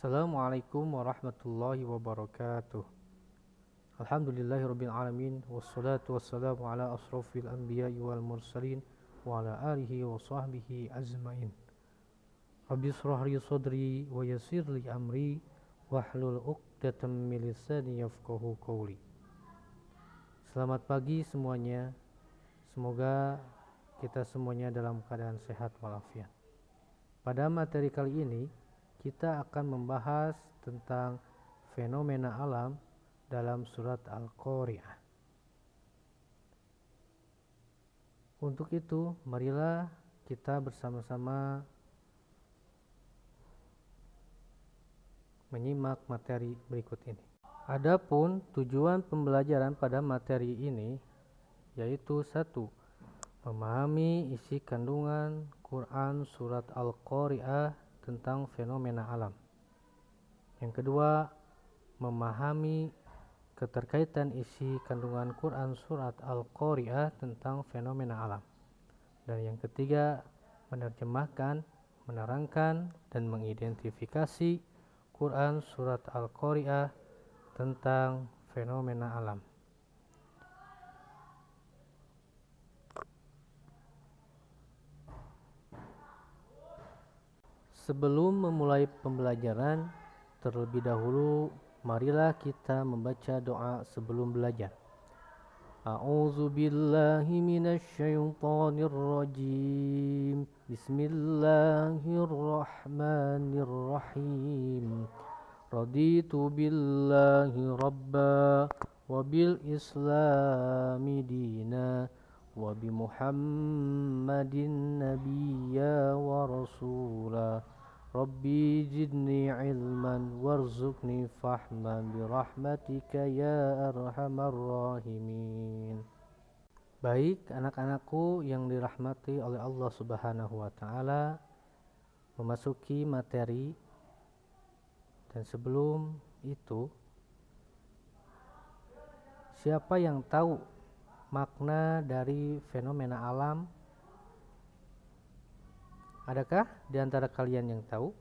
Assalamualaikum warahmatullahi wabarakatuh. Alhamdulillahirabbil alamin wassalatu wassalamu ala asrofil anbiya'i wal mursalin wa ala alihi wa sahbihi ajmain. Rabbi shrah li sadri wa yassir li amri wahlul 'uqdatam min lisani yafqahu qawli. Selamat pagi semuanya. Semoga kita semuanya dalam keadaan sehat walafiat. Pada materi kali ini kita akan membahas tentang fenomena alam dalam surat Al-Qari'ah. Untuk itu, marilah kita bersama-sama menyimak materi berikut ini. Adapun tujuan pembelajaran pada materi ini yaitu 1. Memahami isi kandungan Quran surat Al-Qari'ah tentang fenomena alam. Yang kedua, memahami keterkaitan isi kandungan Quran surat Al-Qari'ah tentang fenomena alam. Dan yang ketiga, menerjemahkan, menerangkan, dan mengidentifikasi Quran surat Al-Qari'ah tentang fenomena alam. Sebelum memulai pembelajaran, terlebih dahulu marilah kita membaca doa sebelum belajar. A'udzu billahi minasy syaithanir rajim. Bismillahirrahmanirrahim. Raditu billahi rabba wa bil islami dina wa bi Muhammadin nabiyya wa rasula. Rabbi zidni ilman warzuqni fahman birahmatika ya arhamar rahimin. Baik anak-anakku yang dirahmati oleh Allah Subhanahu wa taala, memasuki materi. Dan sebelum itu, siapa yang tahu makna dari fenomena alam? Adakah di antara kalian yang tahu?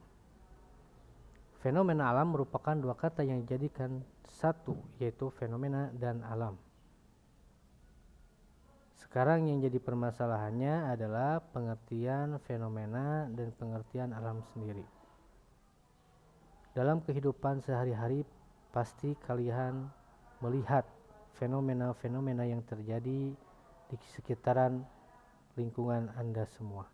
Fenomena alam merupakan dua kata yang dijadikan satu, yaitu fenomena dan alam. Sekarang yang jadi permasalahannya adalah pengertian fenomena dan pengertian alam sendiri. Dalam kehidupan sehari-hari pasti kalian melihat fenomena-fenomena yang terjadi di sekitaran lingkungan Anda semua.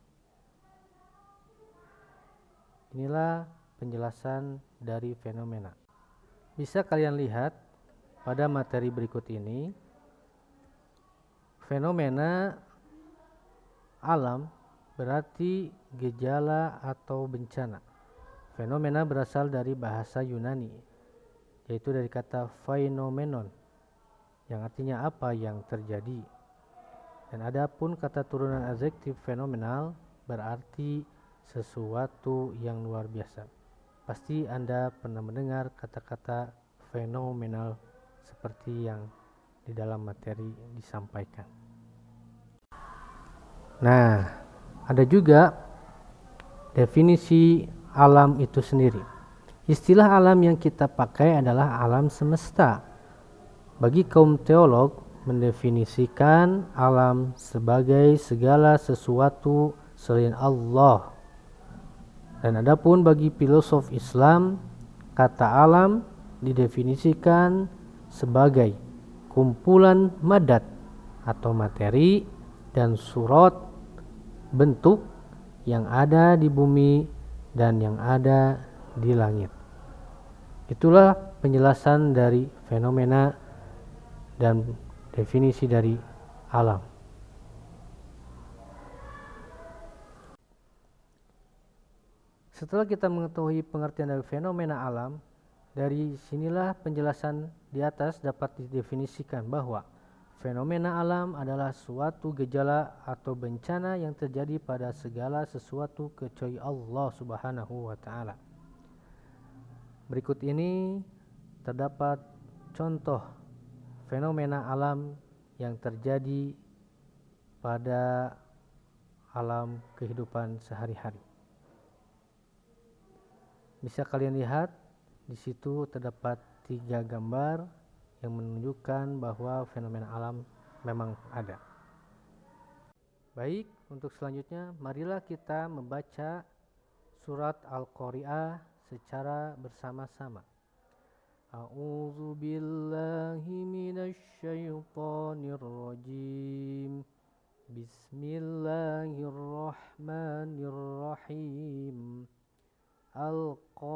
Inilah penjelasan dari fenomena. Bisa kalian lihat pada materi berikut ini, fenomena alam berarti gejala atau bencana. Fenomena berasal dari bahasa Yunani, yaitu dari kata phenomenon, yang artinya apa yang terjadi. Dan adapun kata turunan adjektif fenomenal berarti sesuatu yang luar biasa. Pasti Anda pernah mendengar kata-kata fenomenal seperti yang di dalam materi disampaikan. Nah, ada juga definisi alam itu sendiri. Istilah alam yang kita pakai adalah alam semesta. Bagi kaum teolog, mendefinisikan alam sebagai segala sesuatu selain Allah. Dan adapun bagi filosof Islam, kata alam didefinisikan sebagai kumpulan madat atau materi dan surat bentuk yang ada di bumi dan yang ada di langit. Itulah penjelasan dari fenomena dan definisi dari alam. Setelah kita mengetahui pengertian dari fenomena alam, dari sinilah penjelasan di atas dapat didefinisikan bahwa fenomena alam adalah suatu gejala atau bencana yang terjadi pada segala sesuatu kecuali Allah Subhanahu wa taala. Berikut ini terdapat contoh fenomena alam yang terjadi pada alam kehidupan sehari-hari. Bisa kalian lihat di situ terdapat 3 gambar yang menunjukkan bahwa fenomena alam memang ada. Baik, untuk selanjutnya marilah kita membaca surat Al-Qari'ah secara bersama-sama. A'udzu billahi minasy syaithanir rajim. Bismillahirrahmanirrahim. Al-Qari'ah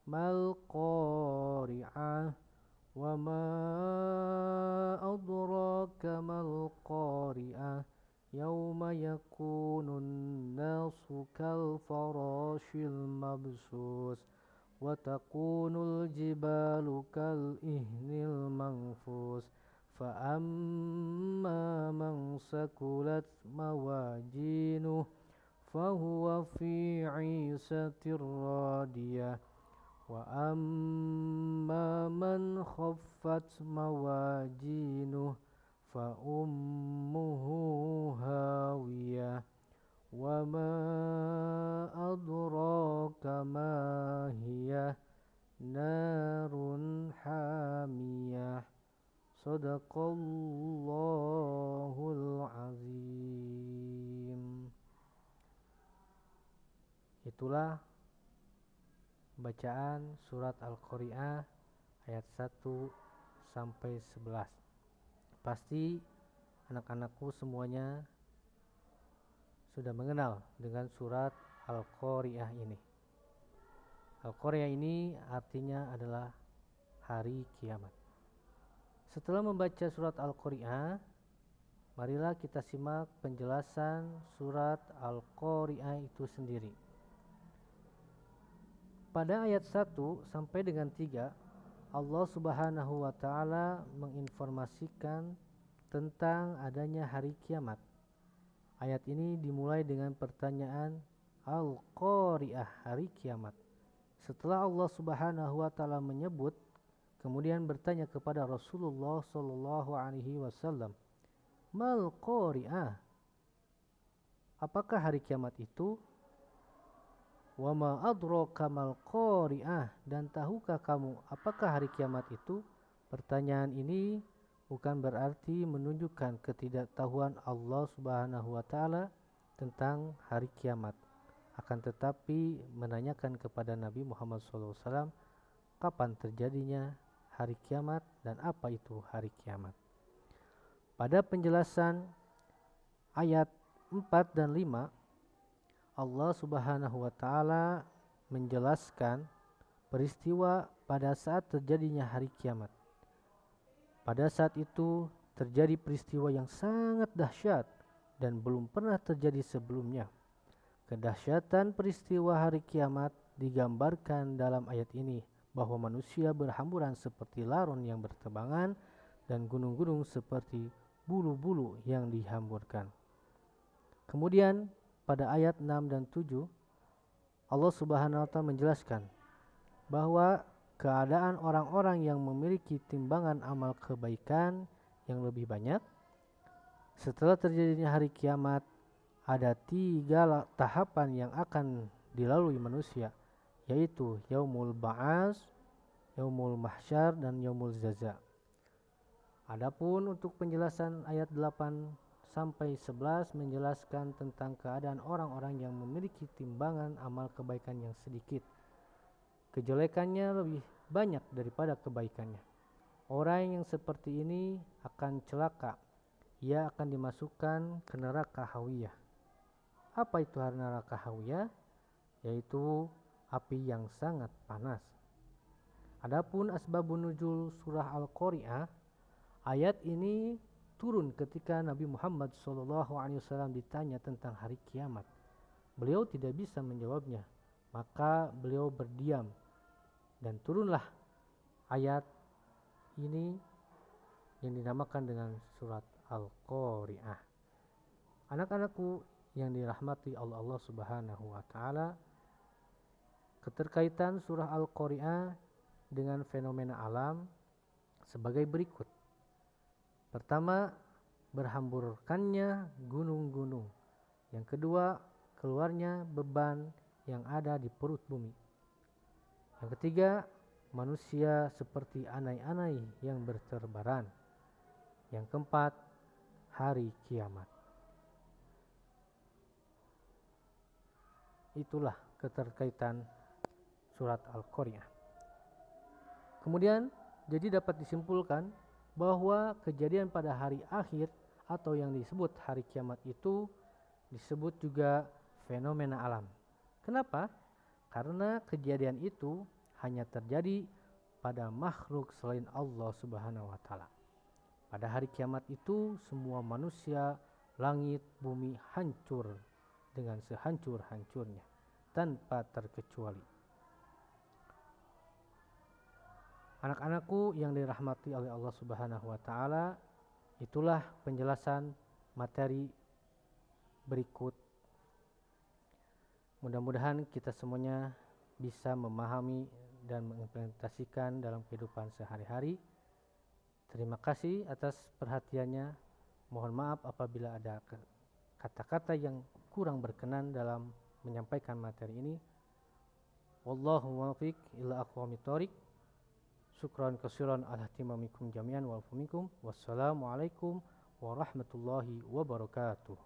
mal-Qari'ah wa ma adraka mal-Qari'ah yauma yakunun nasu kal farashil mabsus wa takunul jibalu kal ihnil manfus fa amma man sakulat mawajinuh fahuwa fi 'ishatir radiyah wa amma man khaffat mawajinuh fa ummuhu hawiyah wa ma adraka ma hiya narun hamiyah. Shadaqallahul azim. Itulah bacaan surat Al-Qari'ah ayat 1 sampai 11. Pasti anak-anakku semuanya sudah mengenal dengan surat Al-Qari'ah ini. Al-Qari'ah ini artinya adalah hari kiamat. Setelah membaca surat Al-Qari'ah, marilah kita simak penjelasan surat Al-Qari'ah itu sendiri. Pada ayat 1 sampai dengan 3, Allah Subhanahu wa taala menginformasikan tentang adanya hari kiamat. Ayat ini dimulai dengan pertanyaan Al-Qari'ah, hari kiamat. Setelah Allah Subhanahu wa taala menyebut, kemudian bertanya kepada Rasulullah sallallahu alaihi wasallam, "Mal Qari'ah?" Apakah hari kiamat itu? Wa ma adraka mal Qari'ah, dan tahukah kamu apakah hari kiamat itu? Pertanyaan ini bukan berarti menunjukkan ketidaktahuan Allah Subhanahu wa taala tentang hari kiamat. Akan tetapi menanyakan kepada Nabi Muhammad SAW kapan terjadinya hari kiamat dan apa itu hari kiamat. Pada penjelasan ayat 4 dan 5, Allah Subhanahu wa taala menjelaskan peristiwa pada saat terjadinya hari kiamat. Pada saat itu terjadi peristiwa yang sangat dahsyat dan belum pernah terjadi sebelumnya. Kedahsyatan peristiwa hari kiamat digambarkan dalam ayat ini, bahwa manusia berhamburan seperti laron yang bertebangan dan gunung-gunung seperti bulu-bulu yang dihamburkan. Kemudian pada ayat 6 dan 7, Allah Subhanahu wa taala menjelaskan bahwa keadaan orang-orang yang memiliki timbangan amal kebaikan yang lebih banyak setelah terjadinya hari kiamat, ada 3 tahapan yang akan dilalui manusia, yaitu yaumul ba'ats, yaumul mahsyar, dan yaumul jaza. Adapun untuk penjelasan ayat 8 sampai 11 menjelaskan tentang keadaan orang-orang yang memiliki timbangan amal kebaikan yang sedikit. Kejelekannya lebih banyak daripada kebaikannya. Orang yang seperti ini akan celaka. Ia akan dimasukkan ke neraka hawiyah. Apa itu neraka hawiyah? Yaitu api yang sangat panas. Adapun asbabun nuzul surah Al-Qari'ah, ayat ini turun ketika Nabi Muhammad SAW ditanya tentang hari kiamat. Beliau tidak bisa menjawabnya, maka beliau berdiam dan turunlah ayat ini yang dinamakan dengan surat Al-Qari'ah. Anak-anakku yang dirahmati Allah Subhanahu wa taala, keterkaitan surah Al-Qari'ah dengan fenomena alam sebagai berikut. Pertama, berhamburkannya gunung-gunung. Yang kedua, keluarnya beban yang ada di perut bumi. Yang ketiga, manusia seperti anai-anai yang berterbaran. Yang keempat, hari kiamat. Itulah keterkaitan surat Al-Qari'ah. Kemudian, jadi dapat disimpulkan bahwa kejadian pada hari akhir atau yang disebut hari kiamat itu disebut juga fenomena alam. Kenapa? Karena kejadian itu hanya terjadi pada makhluk selain Allah Subhanahu wa taala. Pada hari kiamat itu semua manusia, langit, bumi hancur dengan sehancur-hancurnya tanpa terkecuali. Anak-anakku yang dirahmati oleh Allah Subhanahu wa taala, itulah penjelasan materi berikut. Mudah-mudahan kita semuanya bisa memahami dan mengimplementasikan dalam kehidupan sehari-hari. Terima kasih atas perhatiannya. Mohon maaf apabila ada kata-kata yang kurang berkenan dalam menyampaikan materi ini. Wallahu muwaffiq ila aqwamit thoriq. Syukran katsiran ala ihtimamikum jami'an wal minkum. Wassalamualaikum warahmatullahi wabarakatuh.